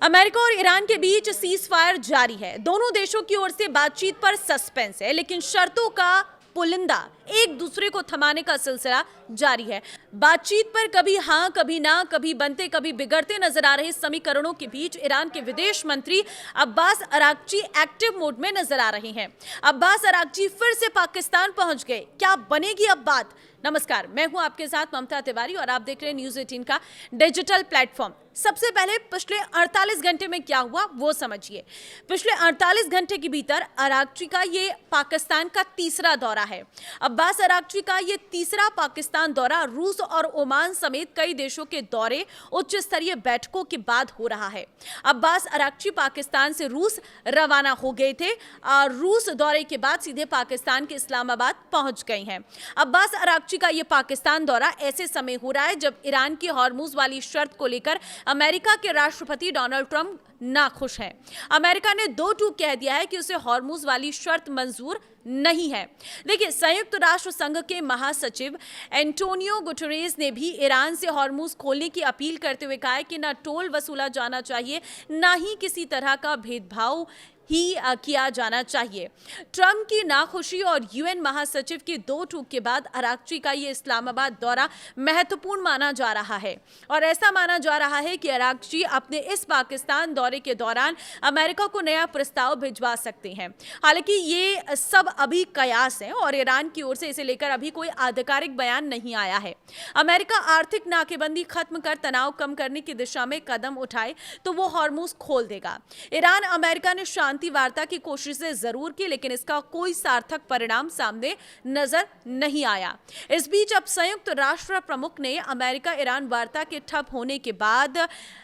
America और Iran के बीच cease fire जारी है। दोनों देशों की ओर से बातचीत पर सस्पेंस है, लेकिन शर्तों का पुलिंदा एक दूसरे को थमाने का सिलसिला जारी है। बातचीत पर कभी हां कभी ना, कभी बनते कभी बिगड़ते नजर आ रहे समीकरणों के बीच ईरान के विदेश मंत्री अब्बास अरागची एक्टिव मोड में नजर आ रहे हैं। अब्बास अरागची फिर से पाकिस्तान पहुंच गए। क्या बनेगी अब बात? नमस्कार, मैं हूं आपके साथ ममता तिवारी और आप देख रहे हैं न्यूज़ 18 का डिजिटल प्लेटफॉर्म। सबसे पहले पिछले 48 घंटे में क्या हुआ वो समझिए। पिछले 48 घंटे के भीतर अरागची का ये पाकिस्तान का तीसरा दौरा है। अब्बास अरागची का ये तीसरा पाकिस्तान दौरा रूस और ओमान समेत कई देशों के दौरे, उच्च स्तरीय बैठकों के बाद हो रहा है। अब्बास अरागची पाकिस्तान से रूस रवाना हो गए थे और रूस दौरे के बाद सीधे पाकिस्तान के इस्लामाबाद पहुंच गए हैं। अब्बास अरागची का ये पाकिस्तान दौरा ऐसे समय हो रहा है जब ईरान की हॉर्मुज वाली शर्त को लेकर अमेरिका के राष्ट्रपति डोनाल्ड ट्रंप नाखुश हैं। अमेरिका ने दो टूक कह दिया है कि उसे हॉर्मुज वाली शर्त मंजूर नहीं है। देखिए, संयुक्त राष्ट्र संघ के महासचिव एंटोनियो गुटेरेस ने भी ईरान से हॉर्मुज खोलने की अपील करते हुए कहा है कि न टोल वसूला जाना चाहिए, न ही किसी तरह का भेदभाव ही किया जाना चाहिए। ट्रंप की नाखुशी और यूएन महासचिव की दो टूक के बाद अरागची का ये इस्लामाबाद दौरा महत्वपूर्ण माना जा रहा है और ऐसा माना जा रहा है कि अरागची अपने इस पाकिस्तान दौरे के दौरान अमेरिका को नया प्रस्ताव भिजवा सकते हैं। हालांकि ये सब अभी कयास है और ईरान की ओर से इसे लेकर अभी कोई आधिकारिक बयान नहीं आया है। अमेरिका आर्थिक नाकेबंदी खत्म कर तनाव कम करने की दिशा में कदम उठाए तो वो हॉर्मुज खोल देगा। ईरान अमेरिका ने शांति वार्ता की कोशिशें जरूर की, लेकिन इसका कोई सार्थक परिणाम सामने नजर नहीं आया। इस बीच अब संयुक्त राष्ट्र प्रमुख ने अमेरिका ईरान वार्ता के ठप होने के बाद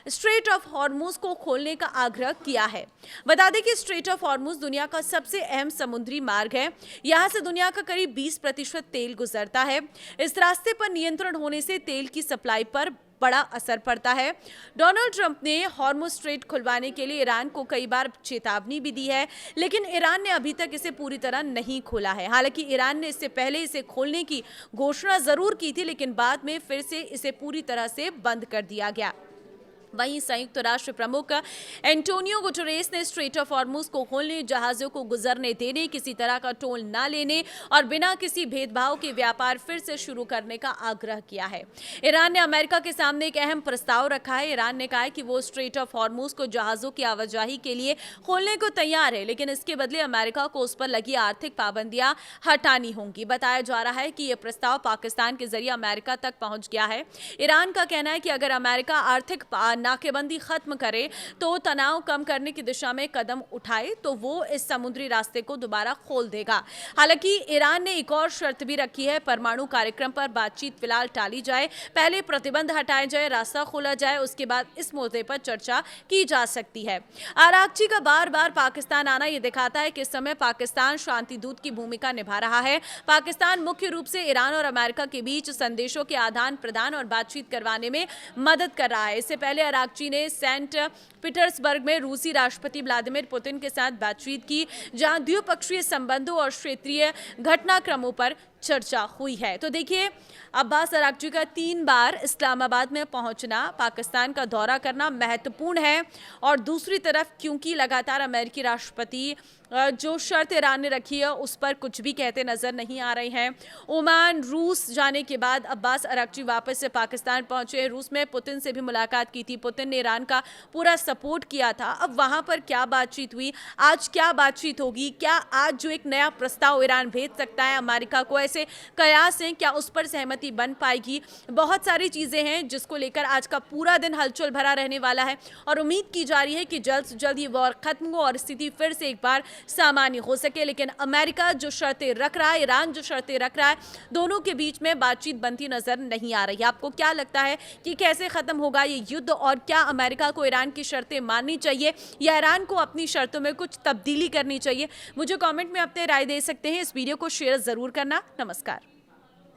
स्ट्रेट ऑफ हॉर्मुज को खोलने का आग्रह किया है। बता दें कि स्ट्रेट ऑफ हॉर्मुज दुनिया का सबसे अहम समुद्री मार्ग है। यहां से दुनिया का करीब 20% तेल गुजरता है। इस रास्ते पर नियंत्रण होने से तेल की सप्लाई पर बड़ा असर पड़ता है। डोनाल्ड ट्रंप ने हॉर्मुज स्ट्रेट खुलवाने के लिए ईरान को कई बार चेतावनी भी दी है, लेकिन ईरान ने अभी तक इसे पूरी तरह नहीं खोला है। हालांकि ईरान ने इससे पहले इसे खोलने की घोषणा जरूर की थी, लेकिन बाद में फिर से इसे पूरी तरह से बंद कर दिया गया। वहीं संयुक्त राष्ट्र प्रमुख एंटोनियो गुटेरेस ने स्ट्रेट ऑफ हॉर्मुज को खोलने, जहाजों को गुजरने देने, किसी तरह का टोल न लेने और बिना किसी भेदभाव के व्यापार फिर से शुरू करने का आग्रह किया है। ईरान ने अमेरिका के सामने एक अहम प्रस्ताव रखा है। ईरान ने कहा है कि वो स्ट्रेट ऑफ हॉर्मुज को जहाजों की आवाजाही के लिए खोलने को तैयार है, लेकिन इसके बदले अमेरिका को उस पर लगी आर्थिक पाबंदियां हटानी होंगी। बताया जा रहा है कि यह प्रस्ताव पाकिस्तान के जरिए अमेरिका तक पहुंच गया है। ईरान का कहना है कि अगर अमेरिका आर्थिक नाकेबंदी खत्म करे तो तनाव कम करने की दिशा में कदम उठाए तो वो इस समुद्री रास्ते को दोबारा खोल देगा। हालांकि ईरान ने एक और शर्त भी रखी है, परमाणु कार्यक्रम पर बातचीत फिलहाल टाली जाए, पहले प्रतिबंध हटाए जाए, रास्ता खोला जाए, उसके बाद इस मुद्दे पर चर्चा की जा सकती है। अरागची का बार बार पाकिस्तान आना यह दिखाता है कि इस समय पाकिस्तान शांति दूत की भूमिका निभा रहा है। पाकिस्तान मुख्य रूप से ईरान और अमेरिका के बीच संदेशों के आदान प्रदान और बातचीत करवाने में मदद कर रहा है। इससे पहले अरागची ने सेंट पीटर्सबर्ग में रूसी राष्ट्रपति व्लादिमीर पुतिन के साथ बातचीत की, जहां द्विपक्षीय संबंधों और क्षेत्रीय घटनाक्रमों पर चर्चा हुई है। तो देखिए, अब्बास अरागची का 3 बार इस्लामाबाद में पहुंचना, पाकिस्तान का दौरा करना महत्वपूर्ण है। और दूसरी तरफ क्योंकि लगातार अमेरिकी राष्ट्रपति जो शर्त ईरान ने रखी है उस पर कुछ भी कहते नजर नहीं आ रहे हैं। ओमान, रूस जाने के बाद अब्बास अरागची वापस से पाकिस्तान पहुंचे। रूस में पुतिन से भी मुलाकात की थी। पुतिन ने ईरान का पूरा सपोर्ट किया था। अब वहां पर क्या बातचीत हुई, आज क्या बातचीत होगी, क्या आज जो एक नया प्रस्ताव ईरान भेज सकता है अमेरिका को, ऐसे कयास हैं, क्या उस पर सहमति बन पाएगी? बहुत सारी चीजें हैं जिसको लेकर आज का पूरा दिन हलचल भरा रहने वाला है और उम्मीद की जा रही है कि जल्द से जल्द ये वॉर खत्म हो और स्थिति फिर से एक बार सामान्य हो सके। लेकिन अमेरिका जो शर्तें रख रहा है, ईरान जो शर्तें रख रहा है, दोनों के बीच में बातचीत बनती नजर नहीं आ रही है। आपको क्या लगता है कि कैसे खत्म होगा ये युद्ध और क्या अमेरिका को ईरान की शर्तें माननी चाहिए या ईरान को अपनी शर्तों में कुछ तब्दीली करनी चाहिए? मुझे कमेंट में अपने राय दे सकते हैं। इस वीडियो को शेयर जरूर करना। नमस्कार।